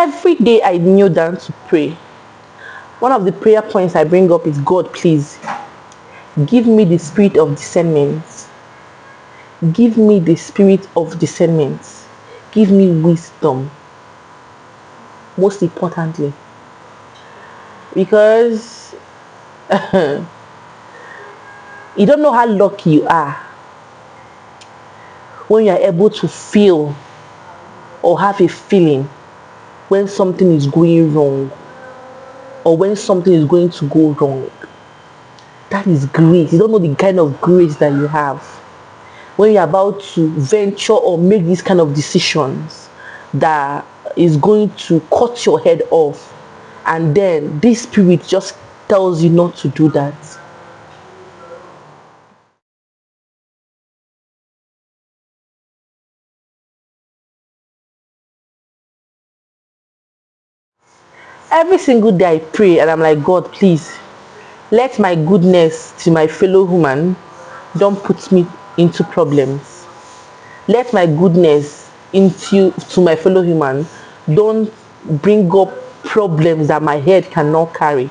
Every day I kneel down to pray. One of the prayer points I bring up is, God, please give me the spirit of discernment. Give me the spirit of discernment. Give me wisdom. Most importantly, because you don't know how lucky you are when you are able to feel or have a feeling when something is going wrong or when something is going to go wrong. That is grace. You don't know the kind of grace that you have when you're about to venture or make these kind of decisions that is going to cut your head off, and then this spirit just tells you not to do that. Every single day I pray and I'm like, God, please let my goodness to my fellow human don't put me into problems. Let my goodness into to my fellow human don't bring up problems that my head cannot carry.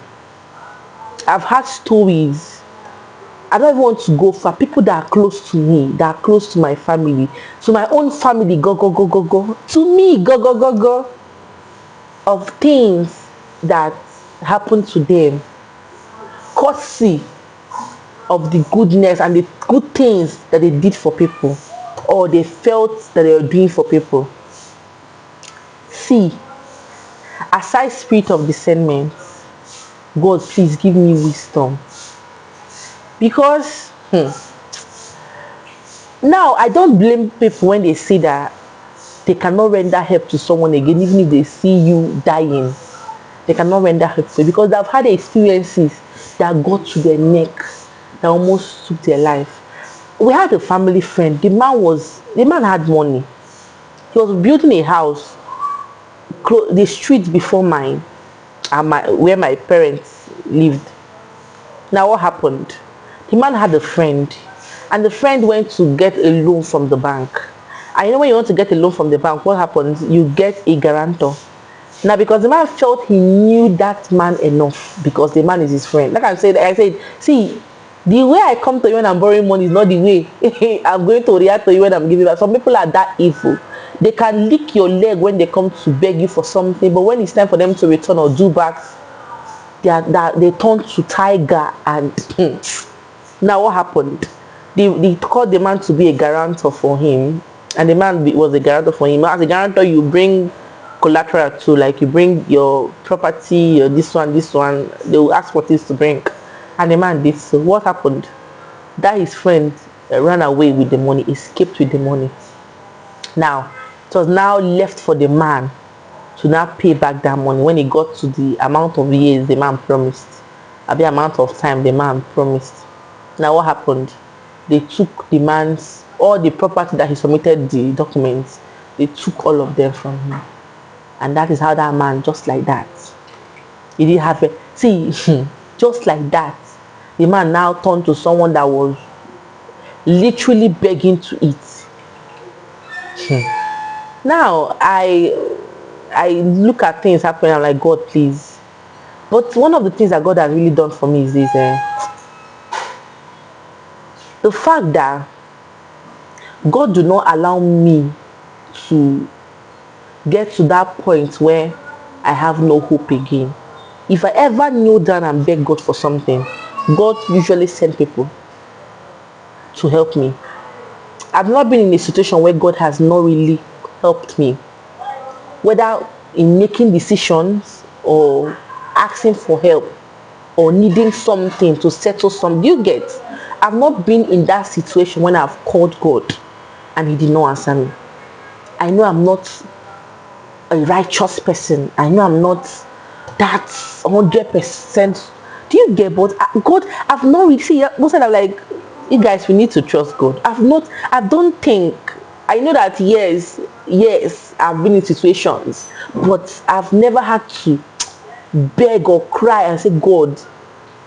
I've had stories. I don't even want to go far. People that are close to me, that are close to my family, to my own family, go go go go go, to me, go go go go, of things that happened to them, courtesy of the goodness and the good things that they did for people, or they felt that they were doing for people. See, aside spirit of discernment, God, please give me wisdom. Because now I don't blame people when they say that they cannot render help to someone again, even if they see you dying. They cannot render help to you because they've had experiences that got to their neck, that almost took their life. We had a family friend. The man had money. He was building a house, the street before mine, and where my parents lived. Now what happened? The man had a friend, and the friend went to get a loan from the bank. And you know when you want to get a loan from the bank, what happens? You get a guarantor. Now because the man felt he knew that man enough, because the man is his friend. Like I said, see, the way I come to you when I'm borrowing money is not the way I'm going to react to you when I'm giving back. Some people are that evil. They can lick your leg when they come to beg you for something, but when it's time for them to return or do back, they turn to tiger. And now what happened? They called the man to be a guarantor for him, and the man was a guarantor for him. As a guarantor, you bring collateral too, like you bring your property, your this one, they will ask what is to bring, and the man did so. What happened? That his friend ran away with the money, escaped with the money. Now it was now left for the man to now pay back that money when he got to the amount of years the man promised, or the amount of time the man promised. Now what happened? They took the man's all the property that he submitted the documents, they took all of them from him. And that is how that man, just like that, he didn't have it. See, just like that, the man now turned to someone that was literally begging to eat. Now I look at things happening, I'm like, God, please. But one of the things that God has really done for me is this, the fact that God do not allow me to get to that point where I have no hope again. If I ever kneel down and beg God for something, God usually send people to help me. I've not been in a situation where God has not really helped me, whether in making decisions or asking for help or needing something to settle something. You get? I've not been in that situation when I've called God and he did not answer me. I know I'm not a righteous person. I know I'm not that 100%. Do you get? But God, I've not really see. Most of them like, you guys, we need to trust God. I don't think. I know that yes, I've been in situations, but I've never had to beg or cry and say, God,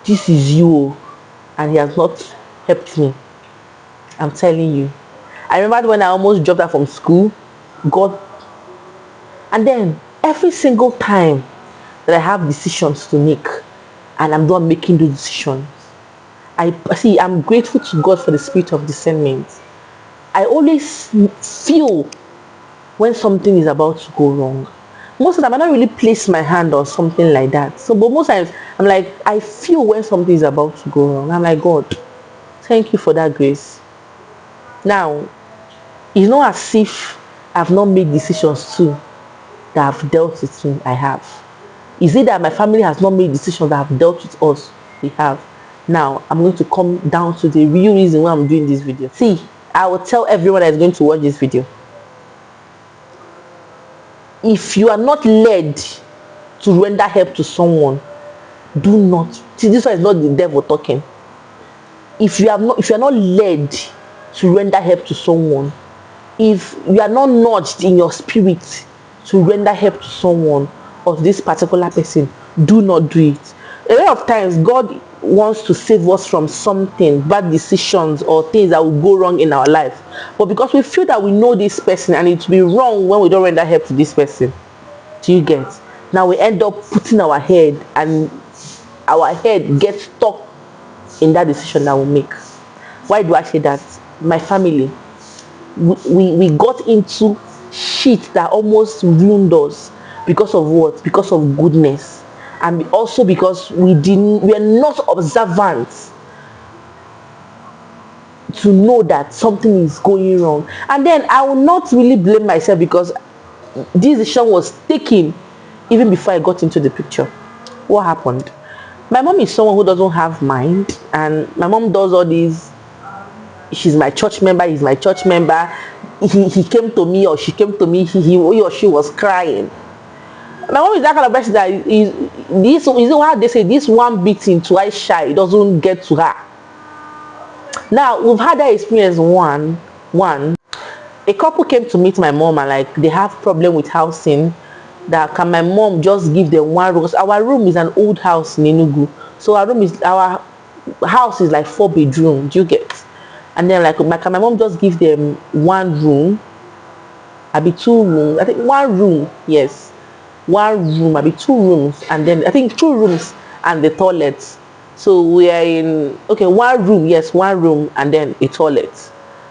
this is you, and he has not helped me. I'm telling you. I remember when I almost dropped out from school, God, and then every single time that I have decisions to make and I'm not making those decisions, I'm grateful to God for the spirit of discernment. I always feel when something is about to go wrong. Most of the time, I don't really place my hand on something like that. So, but most times, I'm like, I feel when something is about to go wrong. I'm like, God, thank you for that grace. Now, it's not as if I've not made decisions too that I've dealt with me. I have. Is it that my family has not made decisions that have dealt with us? We have. Now, I'm going to come down to the real reason why I'm doing this video. See, I will tell everyone that is going to watch this video. If you are not led to render help to someone, do not. See, this one is not the devil talking. If you are not led to render help to someone, if you are not nudged in your spirit to render help to someone or to this particular person, do not do it. A lot of times God wants to save us from something, bad decisions or things that will go wrong in our life, but because we feel that we know this person and it will be wrong when we don't render help to this person, do you get? Now we end up putting our head, and our head gets stuck in that decision that we make. Why do I say that? My family, we got into shit that almost ruined us because of what? Because of goodness, and also because we are not observant to know that something is going wrong. And then I will not really blame myself, because this decision was taken even before I got into the picture. What happened? My mom is someone who doesn't have mind, and my mom does all these. She's my church member, he's my church member. He came to me or she came to me, he or she was crying. My mom is that kind of person that is how they say, this one beating twice shy, it doesn't get to her. Now we've had that experience. One a couple came to meet my mom, and like they have problem with housing, that can my mom just give them one room, because our room is an old house in Enugu, so our house is like 4 bedroom, do you get? And then like can my mom just give them one room, I be 2 rooms, I think 1 room, yes, 1 room, I be 2 rooms, and then I think 2 rooms and the toilet. So we are in, okay, 1 room, yes, 1 room and then a toilet.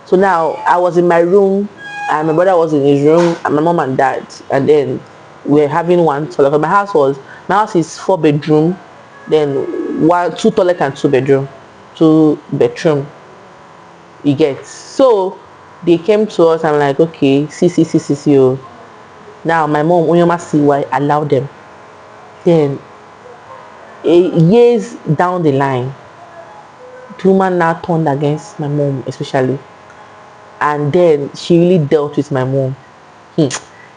So now I was in my room and my brother was in his room, and my mom and dad, and then we're having 1 toilet. My house is 4 bedroom, then 2 toilet and 2 bedroom, 2 bedroom, you get? So they came to us, and like, okay, see, oh. Now my mom, Onyoma CY, allowed them. Then years down the line, the woman now turned against my mom especially, and then she really dealt with my mom.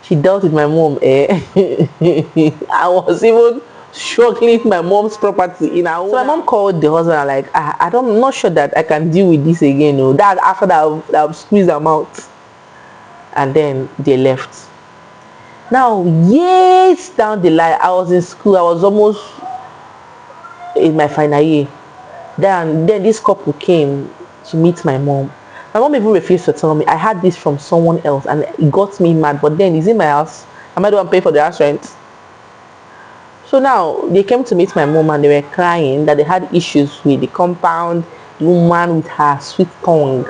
She dealt with my mom. I was even struggling with my mom's property in her own. So my mom called the husband and like, I'm not sure that I can deal with this again. No, that after that I've squeezed them out, and then they left. Now years down the line, I was in school. I was almost in my final year. Then this couple came to meet my mom. My mom even refused to tell me. I had this from someone else, and it got me mad. But then it's in my house. Am I the one paying for the house rent? So now they came to meet my mom, and they were crying that they had issues with the compound, the woman with her sweet tongue,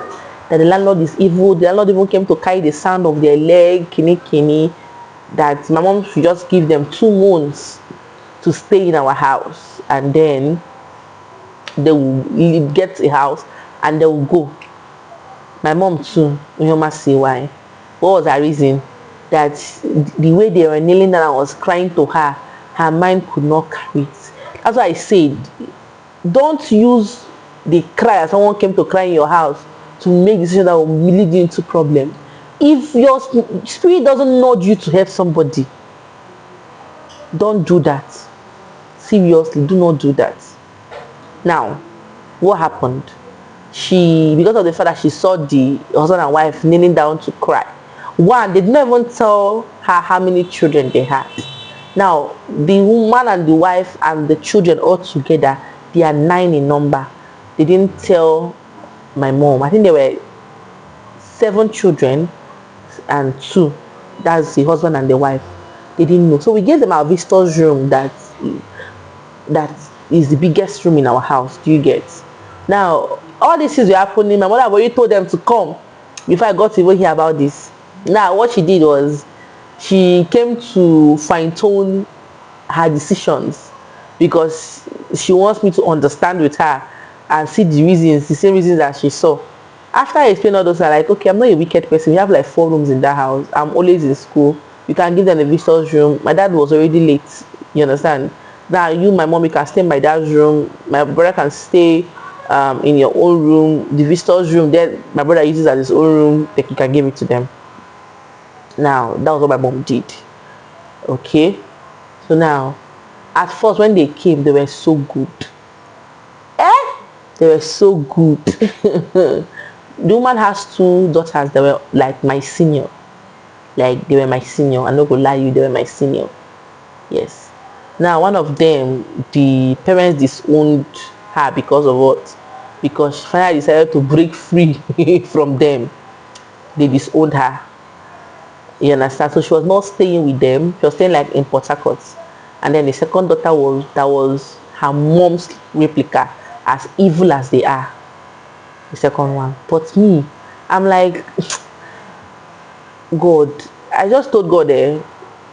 that the landlord is evil. The landlord even came to carry the sound of their leg, kini, that my mom should just give them 2 months to stay in our house, and then they will get a house and they will go. My mom too, Onyoma CY. What was her reason? That the way they were kneeling down and was crying to her, her mind could not carry it. That's why I said, don't use the cry as someone came to cry in your house to make decisions that will lead you into problem. If your spirit doesn't nudge you to help somebody, don't do that. Seriously, do not do that. Now, what happened? Because of the fact that she saw the husband and wife kneeling down to cry, one, they didn't even tell her how many children they had. Now, the woman and the wife and the children all together, they are 9 in number. They didn't tell my mom. I think there were 7 children and 2. That's the husband and the wife. They didn't know. So we gave them our visitor's room that is the biggest room in our house. Do you get? Now, all these things were happening. My mother already told them to come before I got to even hear about this. Now, what she did was she came to fine tune her decisions because she wants me to understand with her and see the reasons, the same reasons that she saw. After I explained all those, I'm like, okay, I'm not a wicked person. We have like 4 rooms in that house. I'm always in school. You can give them a visitor's room. My dad was already late. You understand? Now you, my mom, you can stay in my dad's room. My brother can stay in your own room. The visitor's room, then my brother uses as his own room. Like you can give it to them. Now that was what my mom did. Okay. So now, at first when they came, they were so good. They were so good. The woman has 2 daughters that were like my senior. Like they were my senior. I'm not gonna lie you, they were my senior. Yes. Now one of them, the parents disowned her because of what? Because she finally decided to break free from them. They disowned her. You understand? So she was not staying with them. She was staying like in Port Harcourt. And then the second daughter was her mom's replica, as evil as they are. The second one. But me, I'm like, God, I just told God, you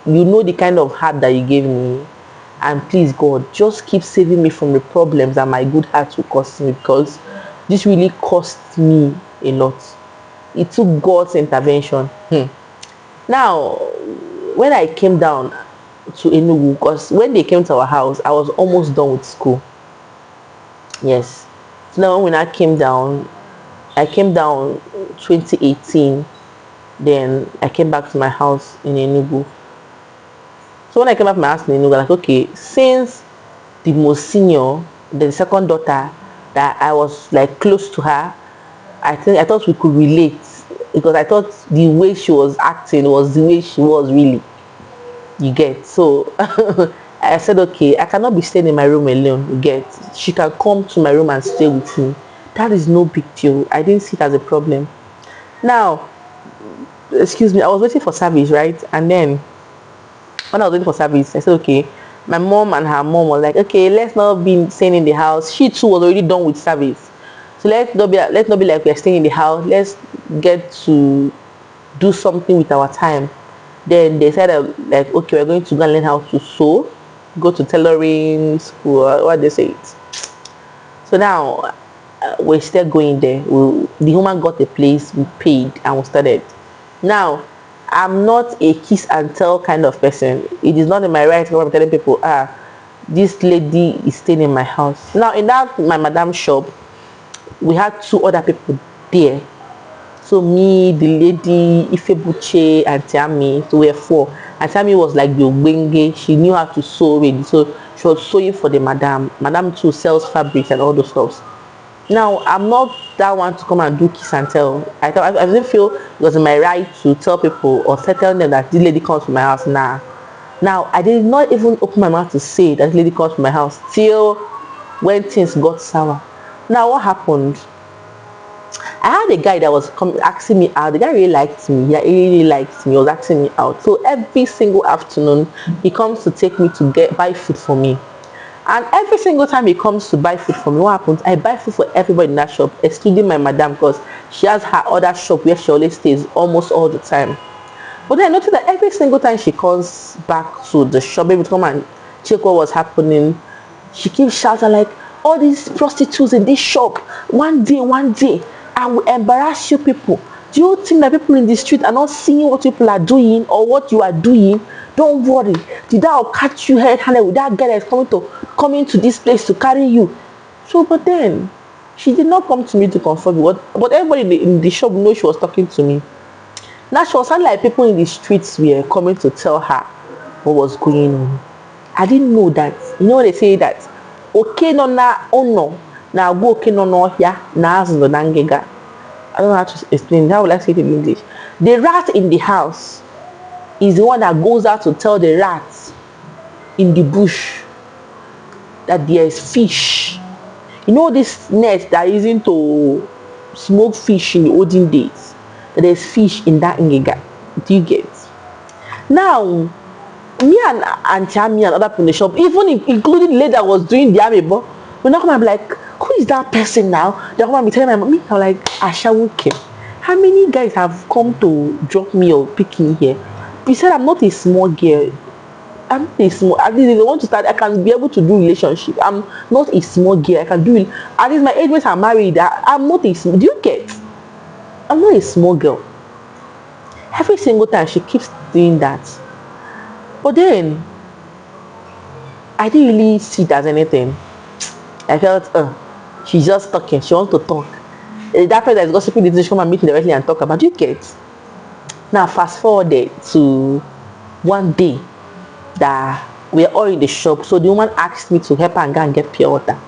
know the kind of heart that you gave me, and please God, just keep saving me from the problems that my good heart will cost me, because this really cost me a lot. It took God's intervention. Now, when I came down to Enugu, because when they came to our house, I was almost done with school. Yes. So now when I came down 2018. Then I came back to my house in Enugu. So when I came back to my house in Enugu, like, okay, since the most senior, the second daughter, that I was like close to her, I thought we could relate, because I thought the way she was acting was the way she was really. You get? So I said, okay, I cannot be staying in my room alone. You get? She can come to my room and stay with me. That is no big deal. I didn't see it as a problem. Now, excuse me, I was waiting for service, right? And then when I was waiting for service, I said, okay, my mom and her mom were like, okay, let's not be staying in the house. She too was already done with service. So let's not be like we're staying in the house. Let's get to do something with our time. Then they said, like, okay, we're going to go and learn how to sew, go to tailoring school, what they say it. So now we're still going there. The woman got a place, we paid, and we started. Now, I'm not a kiss and tell kind of person. It is not in my right to come telling people, this lady is staying in my house. Now, in that my madam shop, we had 2 other people there. So me, the lady, Ifebuche, and Tiami, so we were 4. And Tiami was like the Ogbenge. She knew how to sew already. So she was sewing for the madam. Madam too sells fabrics and all those stuff. Now, I'm not that one to come and do kiss and tell. I didn't feel it was my right to tell people or tell them that this lady comes to my house. Nah. Now, I did not even open my mouth to say that this lady comes to my house till when things got sour. Now, what happened? I had a guy that was asking me out. The guy really liked me. He really liked me. He was asking me out. So every single afternoon, he comes to take me to buy food for me. And every single time he comes to buy food for me, what happens? I buy food for everybody in that shop, excluding my madam, because she has her other shop where she always stays almost all the time. But then I noticed that every single time she comes back to the shop, maybe to come and check what was happening, she keeps shouting like, all these prostitutes in this shop, one day, I will embarrass you people. Do you think that people in the street are not seeing what people are doing or what you are doing? Don't worry. Did I catch you head-handed with that girl that is coming to this place to carry you? So, but then, she did not come to me to confirm me. But everybody in the shop knows she was talking to me. Now, she was sounding like people in the streets were coming to tell her what was going on. I didn't know that. You know, they say that, okay, no, na, oh no. Now, go, okay, no, no, yeah, na, no, nangega. I don't know how to explain. How will I say it in English? The rat in the house is the one that goes out to tell the rats in the bush that there is fish. You know this net that is using to smoke fish in the olden days? That there's fish in that ngega. Do you get? Now, Me and Auntie Ami and other people in the shop, even including the lady that was doing the amebo, when I come and be like, who is that person now? They come and be telling my mommy, I'm like, Ashawuke. How many guys have come to drop me or pick me here? He said I'm not a small girl. I'm not a small. At least if they want to start, I can be able to do relationship. I'm not a small girl. I can do it. At least my age mates are married. I'm not a small. Do you get? I'm not a small girl. Every single time she keeps doing that. But then I didn't really see it as anything. I felt, she's just talking. She wants to talk. That person that is gossiping, she come and meet me directly and talk about. Do you get? Now fast forward to one day that we're all in the shop. So the woman asked me to help her and go and get pure water.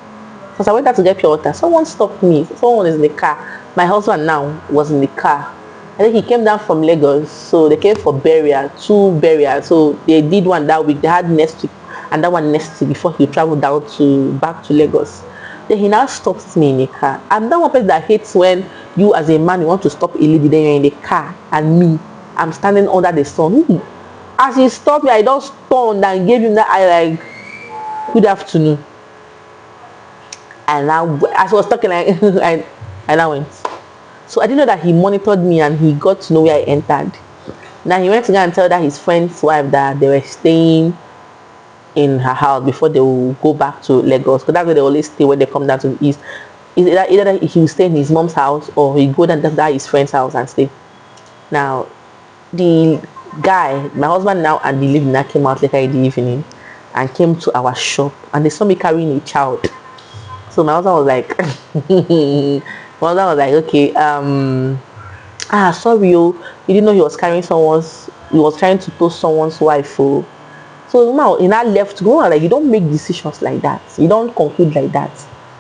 So I went out to get pure water. Someone stopped me. Someone was in the car. My husband now was in the car. I think he came down from Lagos. So they came for burial, 2 burials. So they did one that week. They had next week and that one next week before he traveled down back to Lagos. Then he now stops me in the car. I'm that one person that hates when you as a man you want to stop a lady, then you're in the car and me, I'm standing under the sun. As he stopped me, I just turned and gave him that eye like, good afternoon. And now as I was talking, I now went. So I didn't know that he monitored me and he got to know where I entered. Now he went to go and tell that his friend's wife that they were staying in her house before they will go back to Lagos, because that's where they always stay when they come down to the east. Either that he will stay in his mom's house or he go down to his friend's house and stay. Now the guy, my husband now and the lady now came out later in the evening and came to our shop and they saw me carrying a child. So my husband was like my husband was like, okay, sorry, you didn't know he was carrying he was trying to toast someone's wife. So now in that left go like, you don't make decisions like that, you don't conclude like that,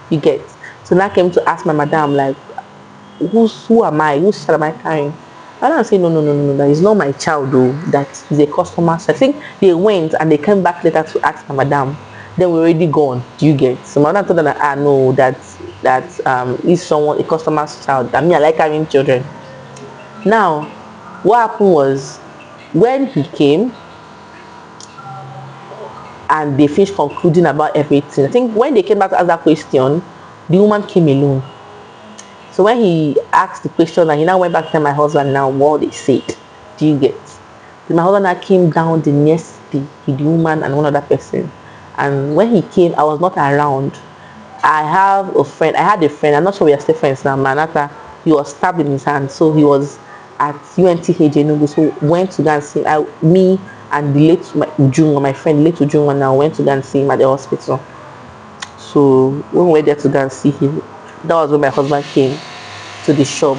you get. So now I came to ask my madam like, who am I, whose child am I carrying? And I say no, that is not my child though, that is a customer. So I think they went and they came back later to ask my madam, then we're already gone. Do you get? So my madam told them that I know that is someone, a customer's child. I like having children. Now what happened was, when he came and they finished concluding about everything, I think when they came back to ask that question, the woman came alone. So when he asked the question and he now went back to tell my husband now what they said, do you get? So my husband now came down the next day with the woman and one other person. And when he came, I was not around. I had a friend, I'm not sure we are still friends now, Manata. He was stabbed in his hand, so he was at UNTH Enugu. So went to go and see me and the late Ujunwa, my friend, late Ujunwa now went to go and see him at the hospital. So when we were there to go and see him, that was when my husband came to the shop.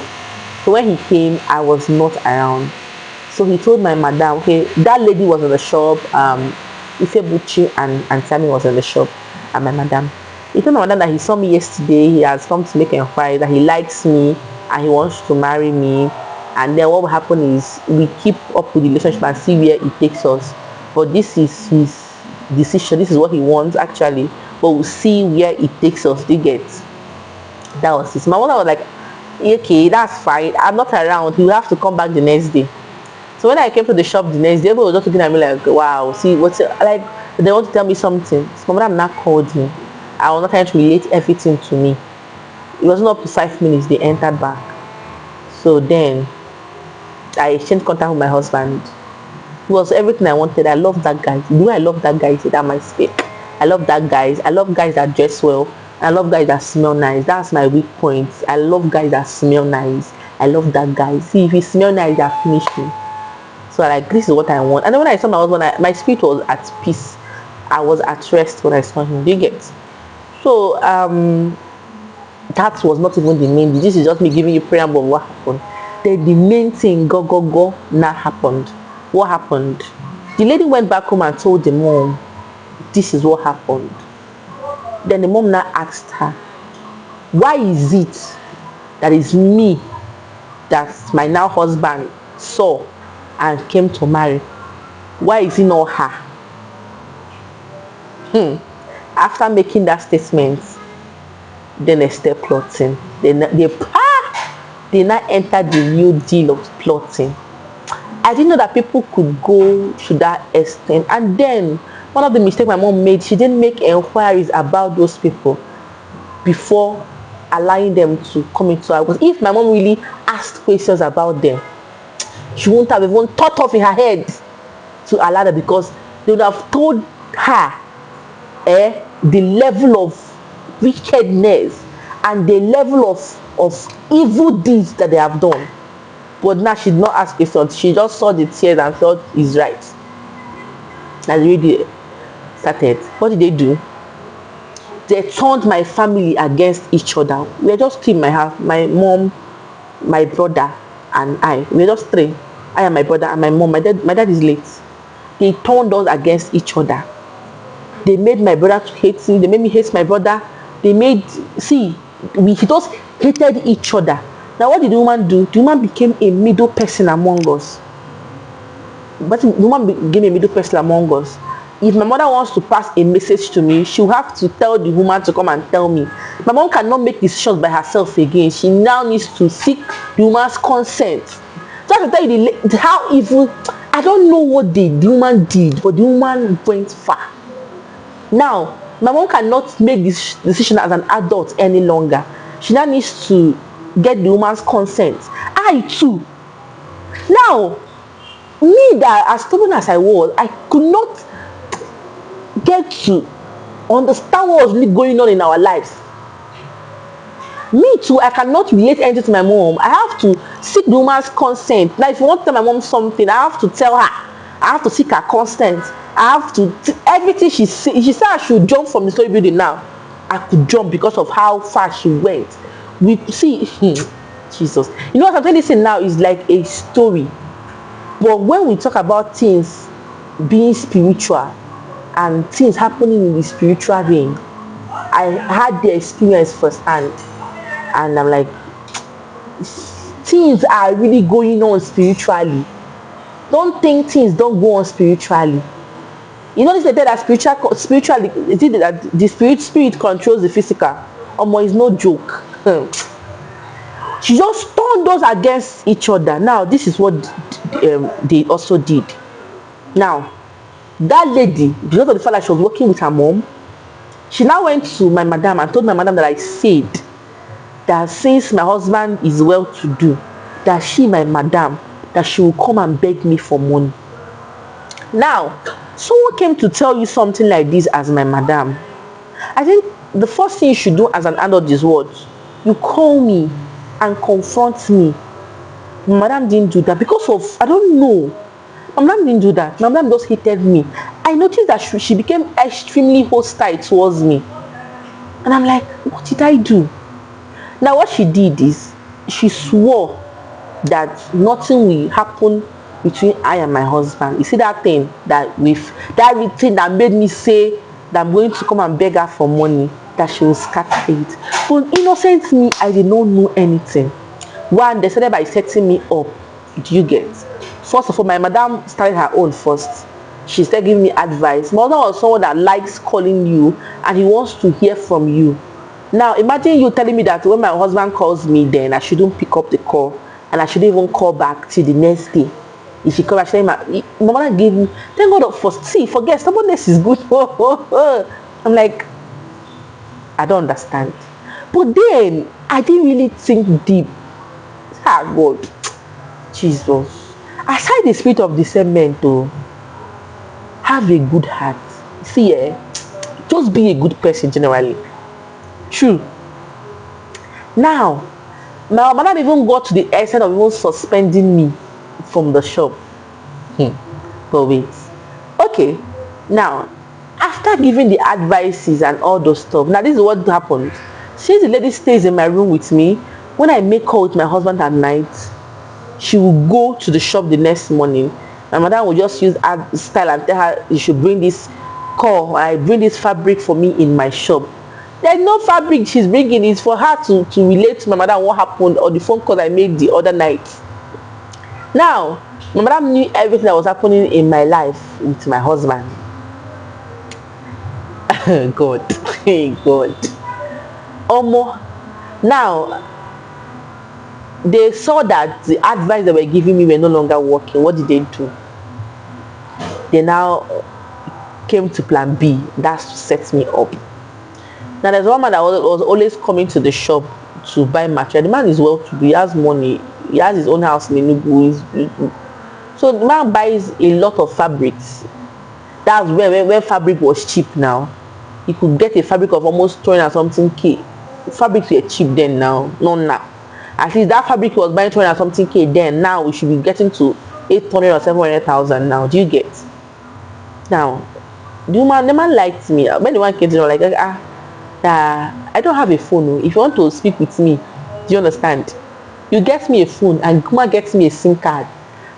So when he came, I was not around. So he told my madam, okay, that lady was in the shop, Ifebuchi and Sammy was in the shop, and my madam. He told my madam that he saw me yesterday, he has come to make an inquiry, that he likes me and he wants to marry me. And then what will happen is we keep up with the relationship and see where it takes us. But this is his decision, this is what he wants actually. But we'll see where it takes us. Do you get? That was it. My mother was like, okay, that's fine, I'm not around, you have to come back the next day. So when I came to the shop the next day, everybody was just looking at me like, wow, see what's it like, they want to tell me something. So my mother now called me. I was not trying to relate everything to me. It wasn't up to 5 minutes they entered back. So then I exchanged contact with my husband. It was everything I wanted. I love that guy. The way I love that guy, that might speak. I love that guys. I love guys that dress well. I love guys that smell nice. That's my weak point. I love guys that smell nice. I love that guy. See, if he smell nice, that finish me. So like, this is what I want. And then when I saw my husband, my spirit was at peace. I was at rest when I saw him. Do you get? So that was not even the main. This is just me giving you preamble of what happened. Then the main thing go now happened. What happened? The lady went back home and told the mom, this is what happened. Then the mom now asked her, why is it that is me that my now husband saw and came to marry? Why is it not her? After making that statement, then they start plotting. They now enter the new deal of plotting. I didn't know that people could go to that extent. And then one of the mistakes my mom made, she didn't make inquiries about those people before allowing them to come into her. Because if my mom really asked questions about them, she wouldn't have even thought of in her head to allow them, because they would have told her the level of wickedness and the level of evil deeds that they have done. But now she did not ask questions. She just saw the tears and thought it's right. As really started, what did they do? They turned my family against each other. We were just three in my house: my mom, my brother, and I. We were just three. I and my brother and my mom. My dad is late. They turned us against each other. They made my brother to hate me. They made me hate my brother. We just hated each other. Now what did the woman do? The woman became a middle person among us. But the woman became a middle person among us. If my mother wants to pass a message to me, she'll have to tell the woman to come and tell me. My mom cannot make decisions by herself again. She now needs to seek the woman's consent. So I have to tell you how evil. I don't know what the woman did, but the woman went far. Now, my mom cannot make this decision as an adult any longer. She now needs to get the woman's consent. I too. Now, me, that as stubborn as I was, I could not get to understand what was really going on in our lives. Me too, I cannot relate anything to my mom. I have to seek the woman's consent. Now, if you want to tell my mom something, I have to tell her. I have to seek her consent. I have to everything she said. She said I should jump from the story building. Now I could jump because of how far she went. Jesus, you know what I'm telling you now is like a story. But when we talk about things being spiritual and things happening in the spiritual realm, I had the experience firsthand, and I'm like, things are really going on spiritually. Don't think things don't go on spiritually. You know, this is that spiritually, is it that the spirit controls the physical? It's no joke. She just turned those against each other. Now, this is what they also did. Now, that lady, because of the fact that she was working with her mom, she now went to my madam and told my madam that I said that since my husband is well to do, that she, my madam, that she will come and beg me for money. Now, someone came to tell you something like this as my madam. I think the first thing you should do as an adult is what? You call me and confront me. My madam didn't do that because of, I don't know. My madam didn't do that. My madam just hated me. I noticed that she became extremely hostile towards me. And I'm like, what did I do? Now what she did is, she swore that nothing will happen between I and my husband. You see that thing that thing that made me say that I'm going to come and beg her for money, that she will scatter it. But innocent me, I did not know anything. One, they started by setting me up. Do you get? First of all, my madam started her own first. She started giving me advice. My husband was someone that likes calling you and he wants to hear from you. Now imagine you telling me that when my husband calls me, then I shouldn't pick up the call and I shouldn't even call back till the next day. If she come back, my mother gave me, thank God forget, stubbornness is good. I'm like, I don't understand. But then I didn't really think deep. God, Jesus. Aside the spirit of discernment, though, have a good heart. See, just be a good person generally. True. Now, my mother even got to the extent of even suspending me from the shop. But wait. Okay. Now, after giving the advices and all those stuff, now this is what happened. Since the lady stays in my room with me, when I make call with my husband at night, she will go to the shop the next morning. My mother will just use her style and tell her you should bring this I bring this fabric for me in my shop. There's no fabric she's bringing. It's for her to relate to my mother what happened or the phone call I made the other night. Now, my mother knew everything that was happening in my life with my husband. God. God. Now, They saw that the advice they were giving me were no longer working. What did they do? They now came to plan B. That's to set me up. Now there's one man that was always coming to the shop to buy material. The man is well to do. He has money. He has his own house in Enugu. So the man buys a lot of fabrics. That's where fabric was cheap now. You could get a fabric of almost 20 and something K. Fabrics were cheap then, now, not now. At least that fabric was buying 20 and something K then. Now we should be getting to 800 or 700,000 now. Do you get? Now, the man liked me. When the one came to me, like, I don't have a phone. If you want to speak with me, do you understand? You get me a phone and Kuma gets me a SIM card.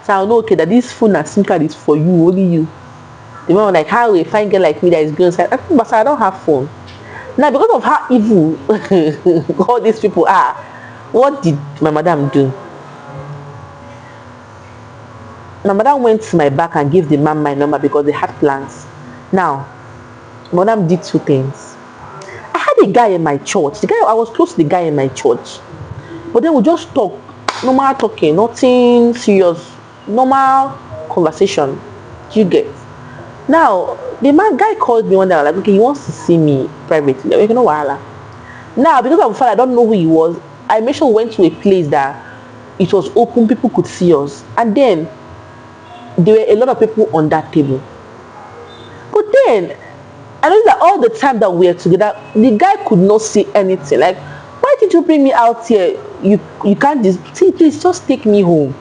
So I'll know, okay, that this phone and SIM card is for you, only you. The man was like, how a fine girl like me that is going to say, but I don't have phone. Now, because of how evil all these people are, what did my madam do? My madam went to my back and gave the man my number because they had plans. Now, my madam did two things. I had a guy in my church. I was close to the guy in my church. But then we just talk, normal talking, nothing serious, normal conversation. You get? Now, the guy called me one day, like, okay, he wants to see me privately. Like, you know what? Now, because of the fact I don't know who he was, I made sure we went to a place that it was open, people could see us. And then, there were a lot of people on that table. But then, I know that all the time that we were together, the guy could not say anything. Like, why did you bring me out here? You can't see, please just take me home.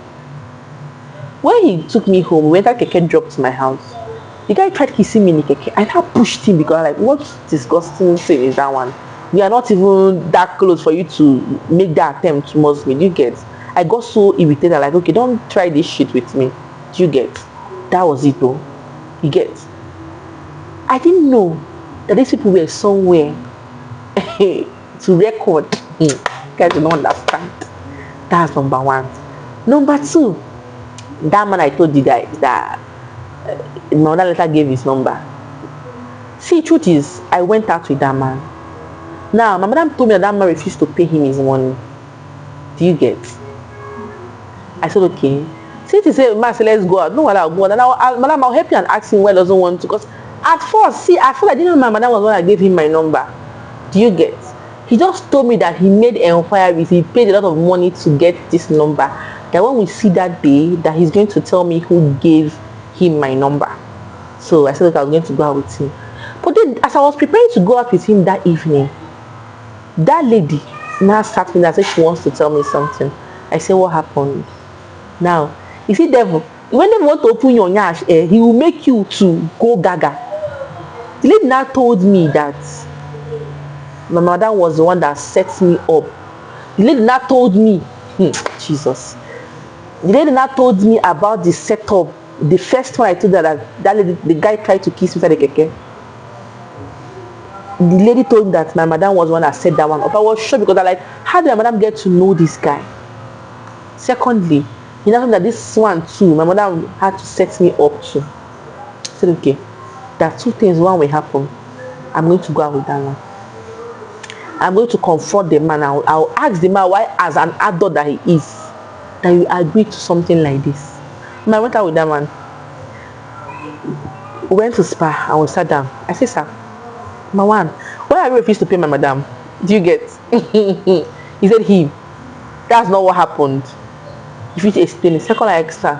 When he took me home, we went at Keke, dropped to my house. The guy tried kissing me in the Keke. I now pushed him because I'm like, what disgusting thing is that one? We are not even that close for you to make that attempt towards me. Do you get? I got so irritated, like, okay, don't try this shit with me. Do you get? That was it though. You get? I didn't know that these people were somewhere to record. Guys do not understand. That's number one. Number two, that man I told you guys that my mother later gave his number. See, truth is, I went out with that man. Now, my madam told me that man refused to pay him his money. Do you get? I said, okay. Since he said, man, let's go out. No, I'll go out. And madam, I'll help you and ask him why he doesn't want to. Because at first, see, I feel I didn't know my madam was when I gave him my number. Do you get? He just told me that he made inquiries. He paid a lot of money to get this number. That when we see that day, that he's going to tell me who gave him my number. So I said, okay, I was going to go out with him. But then, as I was preparing to go out with him that evening, that lady now sat me and said she wants to tell me something. I said, what happened? Now, you see, devil, when they want to open your nyash, he will make you to go gaga. The lady now told me that my mother was the one that set me up. The lady now told me, Jesus. The lady now told me about the setup. The first one I told her that lady, the guy tried to kiss me inside the Keke. The lady told me that my madam was the one that set that one up. I was sure because I like, how did my madam get to know this guy? Secondly, he told me that this one too, my madam had to set me up too. I said, okay, there are two things. One will happen. I'm going to go out with that one. I'm going to confront the man. I'll ask the man why, as an adult that he is, that you agree to something like this. And I went out with that man. We went to spa and we sat down. I said, sir, my one, why have you refused to pay my madam? Do you get? He said, that's not what happened. If you explain it. Second, I asked, sir,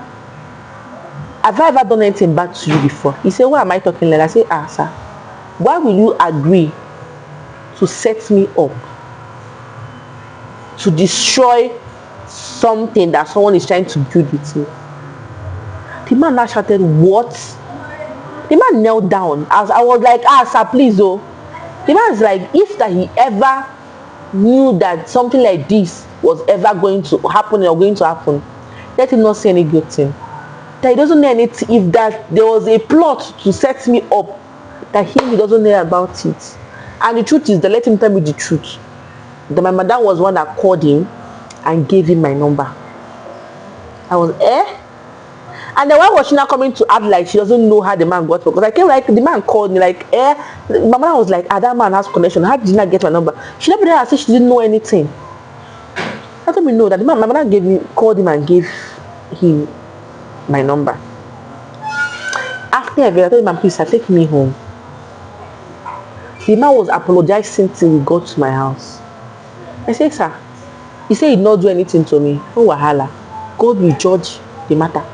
have I ever done anything bad to you before? He said, why am I talking like that? I said, sir, why will you agree to set me up to destroy something that someone is trying to build with me? The man now shouted, what? The man knelt down. As I was like, sir, please, oh. The man is like, if that he ever knew that something like this was ever going to happen or going to happen, let him not say any good thing. That he doesn't know anything. If that there was a plot to set me up, that he doesn't know about it. And the truth is that let him tell me the truth. That my madam was one that called him and gave him my number. I was, And then why was she not coming to act like she doesn't know how the man got? Because I came like, the man called me like, My mother was like, that man has connection. How did you not get my number? She never did. I said she didn't know anything. I told me no, that the man, my mother called him and gave him my number. After I told him, please, sir, take me home. The man was apologizing till we got to my house. I said, sir, he said he did not do anything to me. Oh, wahala. God will judge the matter.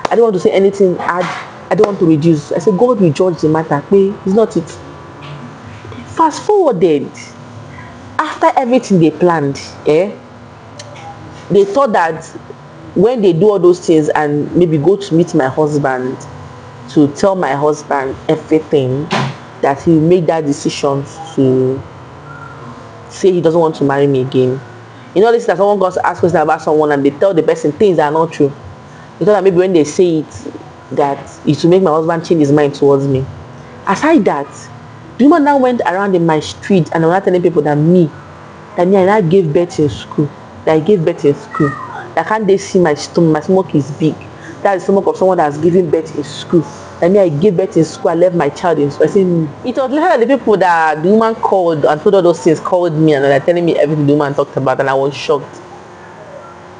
I don't want to say anything add. I don't want to reduce. I said, God will judge the matter. It's not it. Fast forwarded. After everything they planned, they thought that when they do all those things and maybe go to meet my husband to tell my husband everything, that he made that decision to say he doesn't want to marry me again. You know, this that someone goes to ask questions about someone and they tell the person things that are not true. You thought that maybe when they say it, that it will make my husband change his mind towards me. Aside that, the woman now went around in my street and I was telling people that I now gave birth in school. That I gave birth in school. That can't they see my stomach? My stomach is big. That's the stomach of someone that's giving birth in school. That I gave birth in school. I left my child in school. I said, it was later that the people that the woman called and told all those things called me and they're telling me everything the woman talked about, and I was shocked.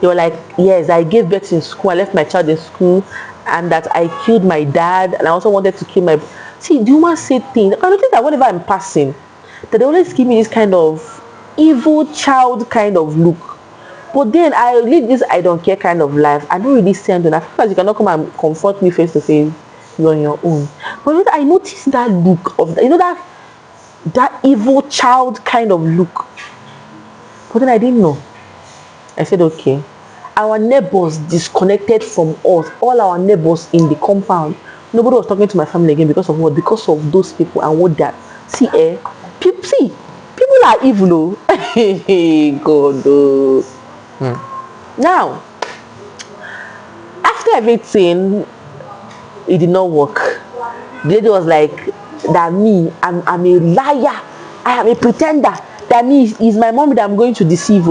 They were like, yes, I gave birth in school. I left my child in school, and that I killed my dad, and I also wanted to kill my. See, the woman said things. I don't think that whenever I'm passing, that they always give me this kind of evil child kind of look. But then I live this I don't care kind of life. I don't really send on. I feel like you cannot come and confront me face to face. You're on your own. But I noticed that look of that evil child kind of look. But then I didn't know. I said, okay. Our neighbors disconnected from us. All our neighbors in the compound. Nobody was talking to my family again because of what? Because of those people and what that. See, people are evil. God. Now, after everything, it did not work. The lady was like, that me, I'm a liar. I am a pretender. That me is my mom that I'm going to deceive.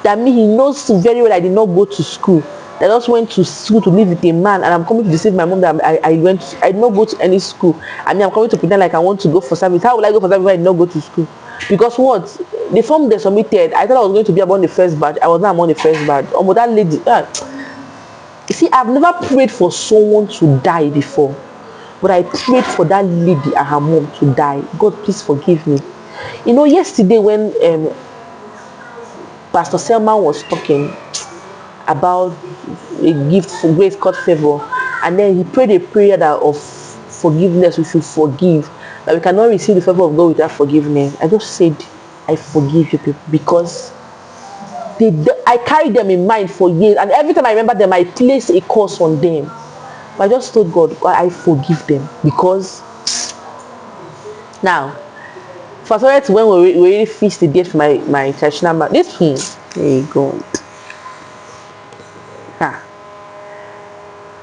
That me, he knows very well I did not go to school. That I just went to school to live with a man, and I'm coming to deceive my mom that I did not go to any school. I mean, I'm coming to pretend like I want to go for service. How will I go for service if I did not go to school? Because what? The form they submitted, I thought I was going to be among the first batch. I was not among the first batch. But that lady, you see, I've never prayed for someone to die before. But I prayed for that lady and her mom to die. God, please forgive me. You know, yesterday when Pastor Selman was talking about a gift for grace called favor, and then he prayed a prayer that of forgiveness, we should forgive, that we cannot receive the favor of God without forgiveness. I just said, I forgive you people, because I carried them in mind for years, and every time I remember them, I place a curse on them. But I just told God, I forgive them, because now, for when we really fixed the date for my traditional marriage, hey God.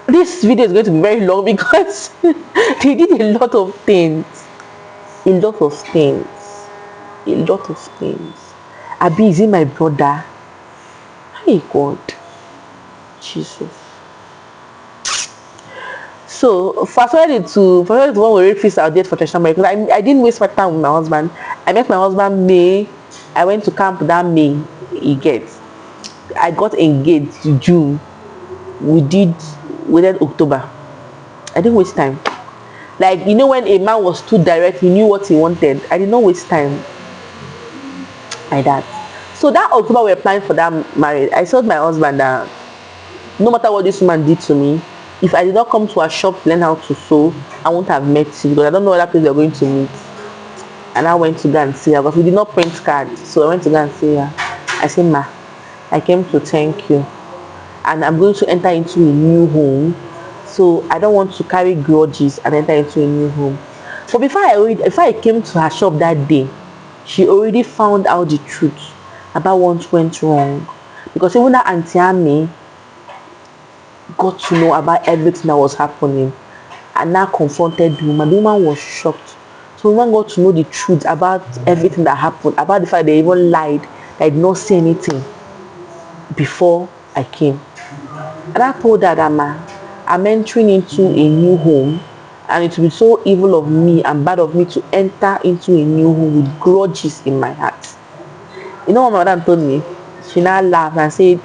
This video is going to be very long because they did a lot of things. Abi, is he my brother? Hey God, Jesus. So fast forward to when we already fixed our date for traditional marriage, because I didn't waste my time with my husband. I met my husband May. I went to camp that May. I got engaged June. We did October. I didn't waste time. Like, you know, when a man was too direct, he knew what he wanted. I did not waste time like that. So that October we were planning for that marriage. I told my husband that no matter what this woman did to me, if I did not come to her shop to learn how to sew, I won't have met you, because I don't know what place we're going to meet. And I went to go and see her, because we did not print cards. So I went to go and see her. I said, Ma, I came to thank you, and I'm going to enter into a new home, so I don't want to carry grudges and enter into a new home. But before I came to her shop that day, she already found out the truth about what went wrong, because even that Auntie Amy got to know about everything that was happening, and now confronted the woman. The woman was shocked. So the woman got to know the truth about everything that happened, about the fact they even lied, I did not say anything before I came. And I told her that I'm entering into a new home, and it will be so evil of me and bad of me to enter into a new home with grudges in my heart. You know what my mother told me? she now laughed and said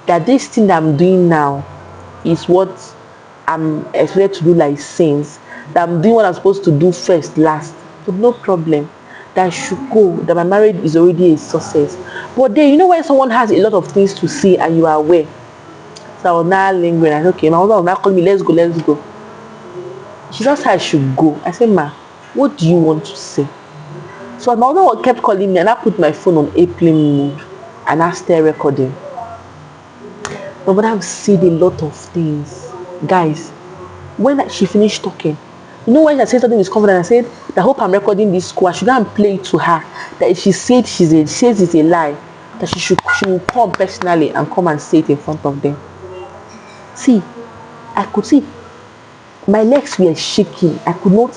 that this thing that I'm doing now is what I'm expected to do like since. That I'm doing what I'm supposed to do first, last. But no problem. That I should go. That my marriage is already a success. But then, when someone has a lot of things to say and you are aware. So I was now lingering. I said, okay, my husband was now calling me, let's go, let's go. She just said I should go. I said, ma, what do you want to say? So my husband kept calling me and I put my phone on airplane mode and I started recording. But madam said a lot of things. Guys, when she finished talking, when I said something is confident, I said, I hope I'm recording this call. I should go and play it to her. That if she said says it's a lie, that she will come personally and come and say it in front of them. See, I could see my legs were shaking. I could not.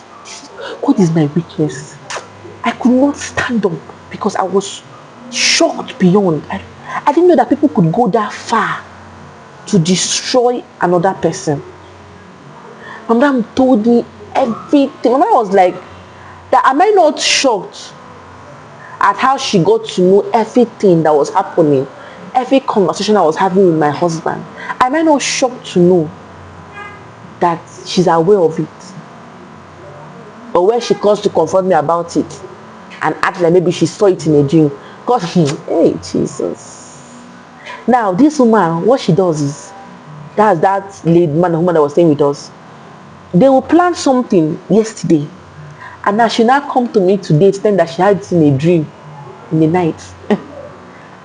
What is my weakness? I could not stand up because I was shocked beyond. I didn't know that people could go that far to destroy another person. My mom told me everything. My mom was like, that am I not shocked at how she got to know everything that was happening, every conversation I was having with my husband? Am I not shocked to know that she's aware of it? But when she comes to confront me about it and act like maybe she saw it in a dream, God, hey Jesus. Now this woman, what she does is, that's that lady woman that was staying with us. They will plan something yesterday, and now she now come to me today saying that she had it in a dream in the night.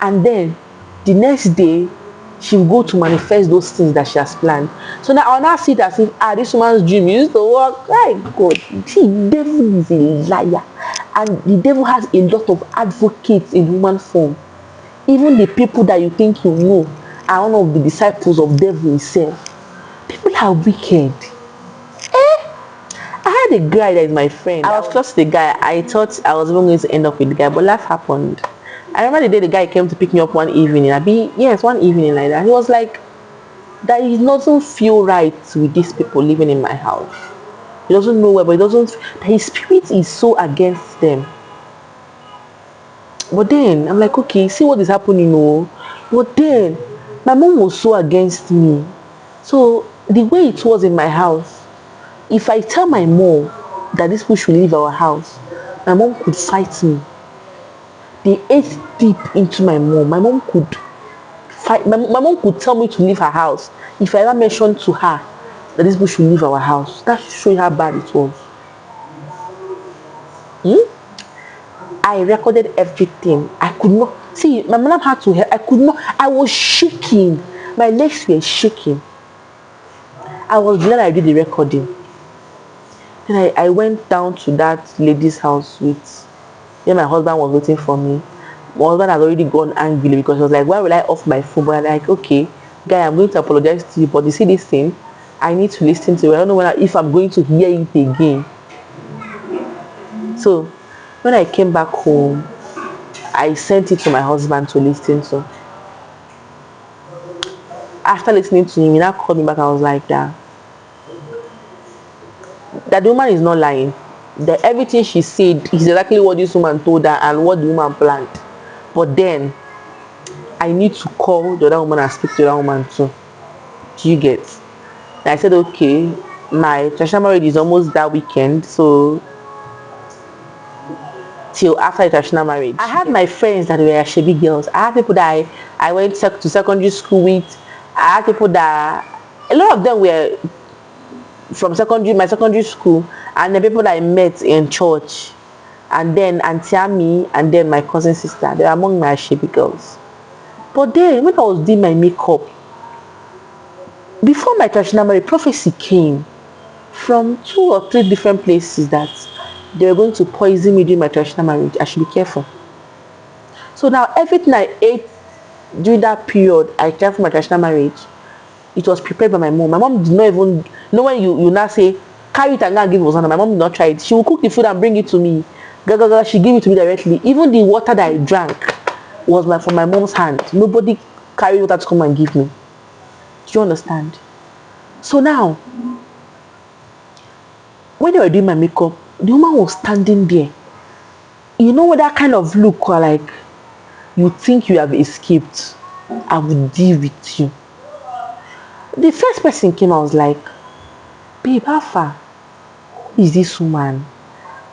And then the next day she will go to manifest those things that she has planned. So now I'll now see it as if this woman's dream used to work. My God, the devil is a liar, and the devil has a lot of advocates in human form. Even the people that you think you know are one of the disciples of devil himself. People are wicked. I had a guy that is my friend. I was close to the guy. I thought I was even going to end up with the guy, but life happened. I remember the day the guy came to pick me up one evening. One evening like that. He was like, that he doesn't feel right with these people living in my house. He doesn't know where, but his spirit is so against them. But then I'm like, okay, see what is happening, But then my mom was so against me. So the way it was in my house, if I tell my mom that these people should leave our house, my mom could fight me. They ate deep into my mom. My mom could fight. My mom could tell me to leave her house if I ever mentioned to her that these people should leave our house. That shows how bad it was. I recorded everything. I could not see. My mom had to help. I could not. I was shaking. My legs were shaking. I was glad I did the recording. Then I went down to that lady's house where my husband was waiting for me. My husband had already gone angrily because he was like, why will I off my phone? But I'm like, okay, guy, I'm going to apologize to you, but you see this thing, I need to listen to it. I don't know if I'm going to hear it again. So when I came back home, I sent it to my husband to listen to. After listening to him, he now called me back and I was like, that the woman is not lying. That everything she said is exactly what this woman told her and what the woman planned. But then I need to call the other woman and speak to the other woman too. Do you get? And I said, okay, my traditional marriage is almost that weekend, so till after the traditional marriage. I had my friends that were Ashebi girls. I had people that I went to secondary school with. I had people that a lot of them were from my secondary school, and the people that I met in church, and then Auntie Ami, and then my cousin sister. They were among my Ashebi girls. But then when I was doing my makeup, before my traditional marriage, prophecy came from 2 or 3 different places that they were going to poison me during my traditional marriage. I should be careful. So now everything I ate during that period I came from my traditional marriage, it was prepared by my mom. My mom did not even know. When you now say carry it and go and give it to Hosanna, my mom did not try it. She will cook the food and bring it to me. She gave it to me directly. Even the water that I drank was from my mom's hand. Nobody carried water to come and give me. Do you understand? So now, when they were doing my makeup, the woman was standing there. You know what that kind of look was like? you think you have escaped, I will deal with you. The first person came, I was like, babe, how far? Who is this woman?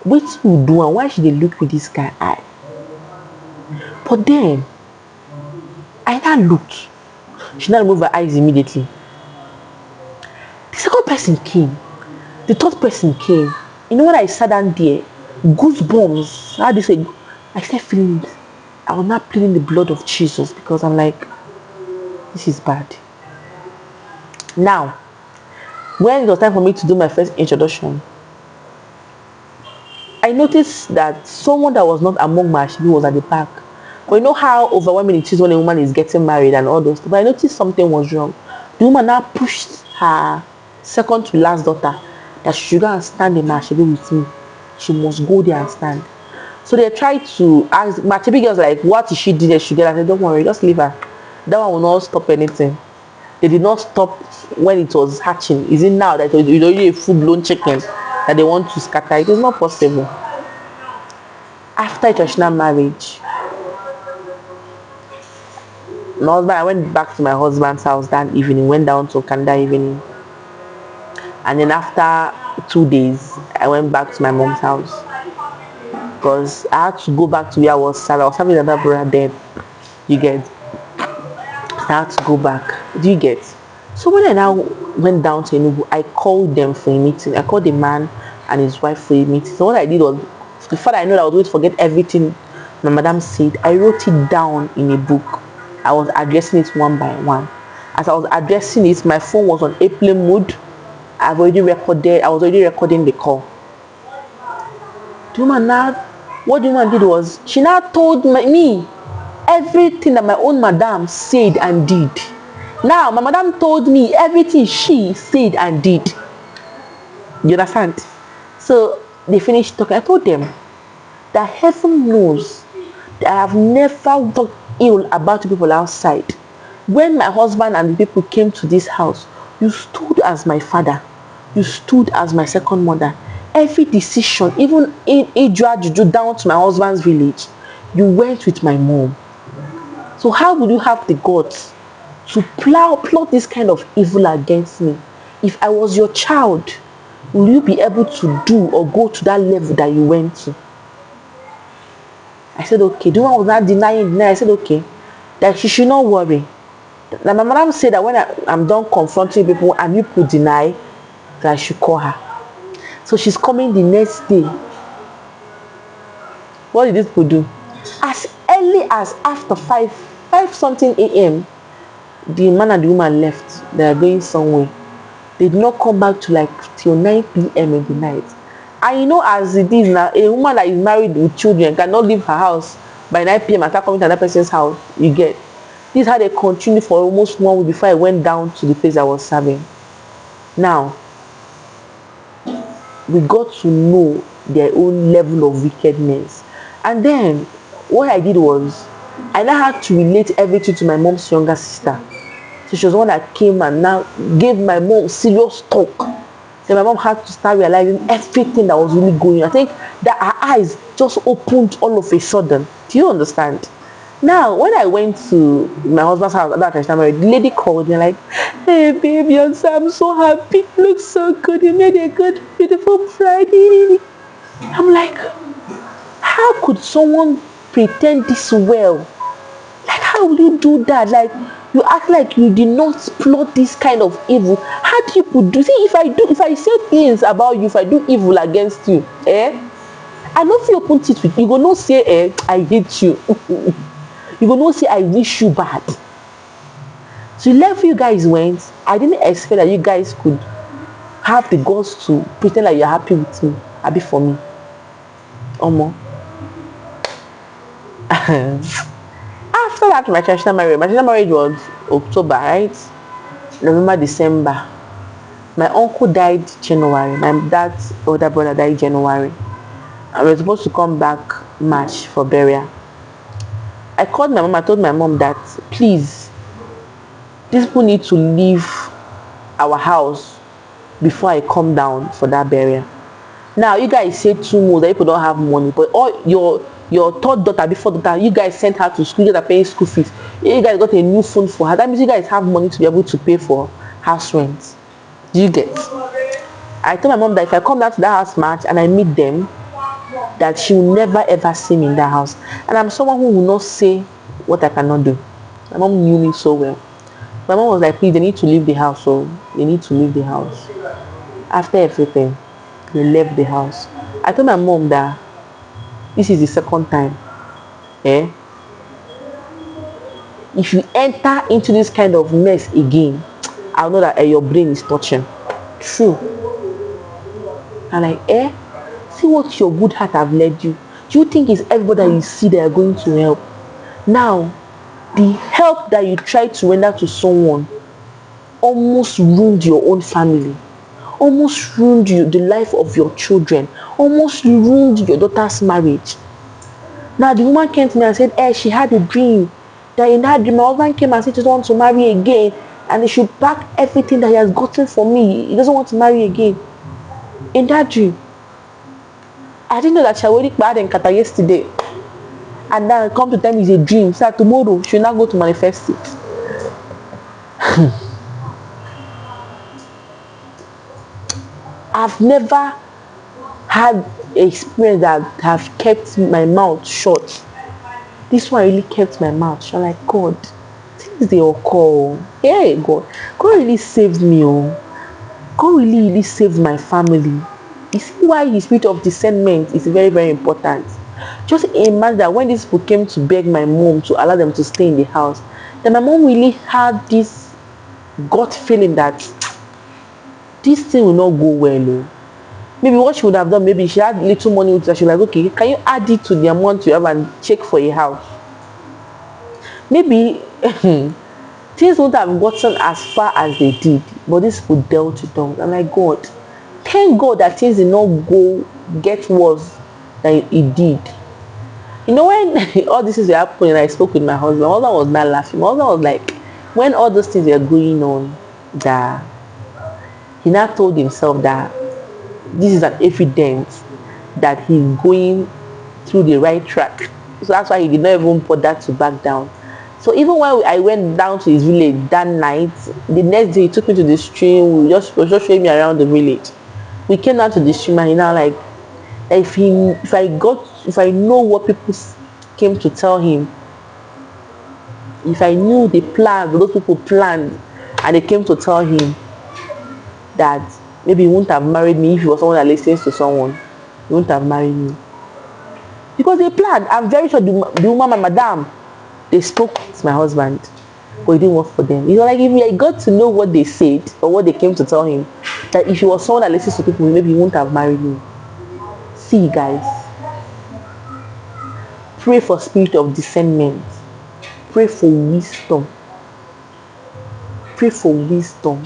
What you do and why should they look with this guy eye? But then I now looked. She now removed her eyes immediately. The second person came. The third person came. You know when I sat down there, goosebumps. How do you say? I started feeling it. I was not pleading the blood of Jesus because I'm like, this is bad. Now, when it was time for me to do my first introduction, I noticed that someone that was not among my Ashebi was at the back. But you know how overwhelming it is when a woman is getting married and all those stuff. But I noticed something was wrong. The woman now pushed her second to last daughter that she should go and stand in my Ashebi with me. She must go there and stand. So they tried to ask my Ashebi girls like, what is she doing that she get? I said, don't worry, just leave her. That one will not stop anything. They did not stop when it was hatching. Is it now that it's already a full-blown chicken that they want to scatter? It is not possible. After a traditional marriage, my husband, I went back to my husband's house that evening, went down to Canada evening. And then after 2 days, I went back to my mom's house. Because I had to go back to where I was serving. I was having another brother then. You get? I had to go back. Do you get? So when I now went down to Enugu, I called them for a meeting. I called the man and his wife for a meeting. So what I did was, before I know that I was going to forget everything my madam said, I wrote it down in a book. I was addressing it one by one. As I was addressing it, my phone was on airplane mode. I was already recording the call. The woman now, what the woman did was, she now told me everything that my own madam said and did. Now, my madam told me everything she said and did. You understand? So, they finished talking. I told them that heaven knows that I have never talked ill about people outside. When my husband and the people came to this house, you stood as my father. You stood as my second mother. Every decision, even in Ijua Juju down to my husband's village, you went with my mom. So how would you have the guts to plot this kind of evil against me? If I was your child, will you be able to do or go to that level that you went to? I said, okay. The one was not denying. I said, okay. That she should not worry. Now my mom said that when I'm done confronting people and people deny, that I should call her. So she's coming the next day. What did this people do? As early as after 5 something a.m., the man and the woman left. They are going somewhere. They did not come back to like till 9 p.m. in the night. And you know, as it is now, a woman that is married with children cannot leave her house by 9 p.m. and start coming to another person's house. You get? This is how they continued for almost 1 week before I went down to the place I was serving. Now, we got to know their own level of wickedness. And then, what I did was, I now had to relate everything to my mom's younger sister. So she was the one that came and now gave my mom serious talk. Then my mom had to start realizing everything that was really going on. I think that her eyes just opened all of a sudden. Do you understand? Now, when I went to my husband's house at that time, the lady called me like, hey baby, I'm so happy. It looks so good. You made a good, beautiful Friday. I'm like, how could someone pretend this well? Like, how will you do that? Like, you act like you did not plot this kind of evil. How do you do? See, if I say things about you, if I do evil against you, I don't feel open teeth with you. You go not say, I hate you. You go not say, I wish you bad. So the level you guys went, I didn't expect that you guys could have the guts to pretend like you're happy with me, happy for me. Omo. After that, my traditional marriage was October, right? November, December. My uncle died January. My dad's older brother died January. And we were supposed to come back March for burial. I called my mom. I told my mom that, please, these people need to leave our house before I come down for that burial. Now, you guys say 2 months that people don't have money, but all your third daughter, before daughter, you guys sent her to school, you guys are paying school fees, you guys got a new phone for her. That means you guys have money to be able to pay for house rent. Do you get? I told my mom that if I come down to that house match and I meet them, that she will never ever see me in that house. And I'm someone who will not say what I cannot do. My mom knew me so well. My mom was like, please, they need to leave the house. So they need to leave the house. After everything, they left the house. I told my mom that this is the second time. If you enter into this kind of mess again, I'll know that your brain is touching. True. And like, see what your good heart have led you. Do you think it's everybody that you see that are going to help? Now, the help that you try to render to someone almost ruined your own family, almost ruined the life of your children, almost ruined your daughter's marriage. Now the woman came to me and said, she had a dream. That in that dream, my husband came and said he doesn't want to marry again, and he should pack everything that he has gotten for me. He doesn't want to marry again. In that dream. I didn't know that she already bad in Qatar yesterday. And then come to tell me it's a dream. So tomorrow she will not go to manifest it. I've never had an experience that have kept my mouth shut. This one really kept my mouth shut. I'm like, God, things they occur. Hey, God really saved me. God really saved my family. You see why the spirit of discernment is very, very important. Just imagine that when these people came to beg my mom to allow them to stay in the house, then my mom really had this gut feeling that this thing will not go well. Maybe what she would have done, maybe she had little money with her. She was like, okay, can you add it to the amount you have and check for a house? Maybe things wouldn't have gotten as far as they did, but this would dealt with them. I'm like, God, thank God that things did not get worse than it did. You know, when all this is happening, I spoke with my husband. My husband was not laughing. My husband was like, when all those things were going on, that he now told himself that this is an evidence that he's going through the right track. So that's why he did not even put that to back down. So even when I went down to his village that night, the next day he took me to the stream. He was just showing me around the village. We came down to the stream and he now like, if I know what people came to tell him, if I knew the plan those people planned and they came to tell him that maybe he wouldn't have married me if he was someone that listens to someone, he wouldn't have married me. Because they planned. I'm very sure the woman and madam, they spoke to my husband, but it didn't work for them. You know, like if I got to know what they said or what they came to tell him, that if he was someone that listens to people, maybe he wouldn't have married me. See, guys, pray for spirit of discernment. Pray for wisdom. Pray for wisdom.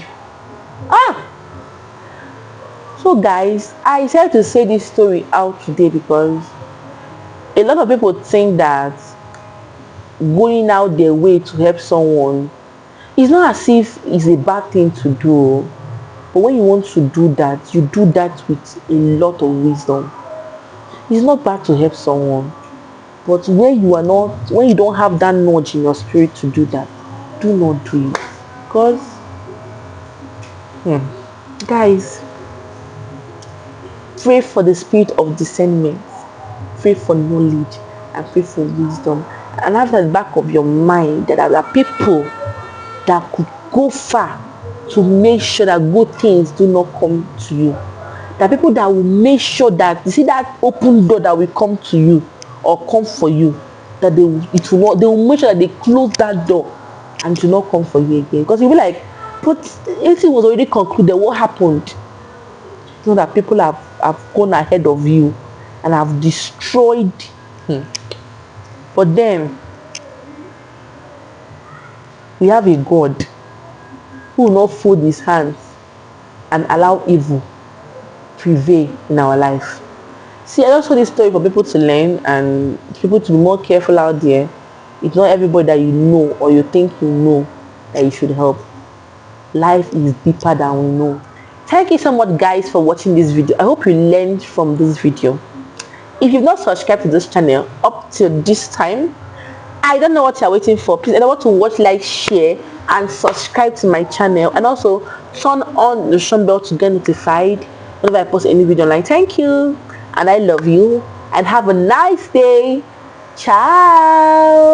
So guys, I decided to say this story out today because a lot of people think that going out their way to help someone is not as if it's a bad thing to do. But when you want to do that, you do that with a lot of wisdom. It's not bad to help someone, but when you don't have that nudge in your spirit to do that, do not do it. Because guys, pray for the spirit of discernment, pray for knowledge, and pray for wisdom. And have at the back of your mind that there are people that could go far to make sure that good things do not come to you. There are people that will make sure that, you see that open door that will come to you or come for you, that they will make sure that they close that door and do not come for you again. Because you'll be like, but everything was already concluded. What happened? You know that people have gone ahead of you and have destroyed. But then we have a God who will not fold his hands and allow evil prevail in our life. See, I just told this story for people to learn and people to be more careful out there. It's not everybody that you know or you think you know that you should help. Life is deeper than we know. Thank you so much, guys, for watching this video. I hope you learned from this video. if you've not subscribed to this channel up to this time, I don't know what you're waiting for. Please, I want to watch, like, share, and subscribe to my channel, and also turn on the notification bell to get notified whenever I post any video online. Thank you, and I love you, and have a nice day. Ciao.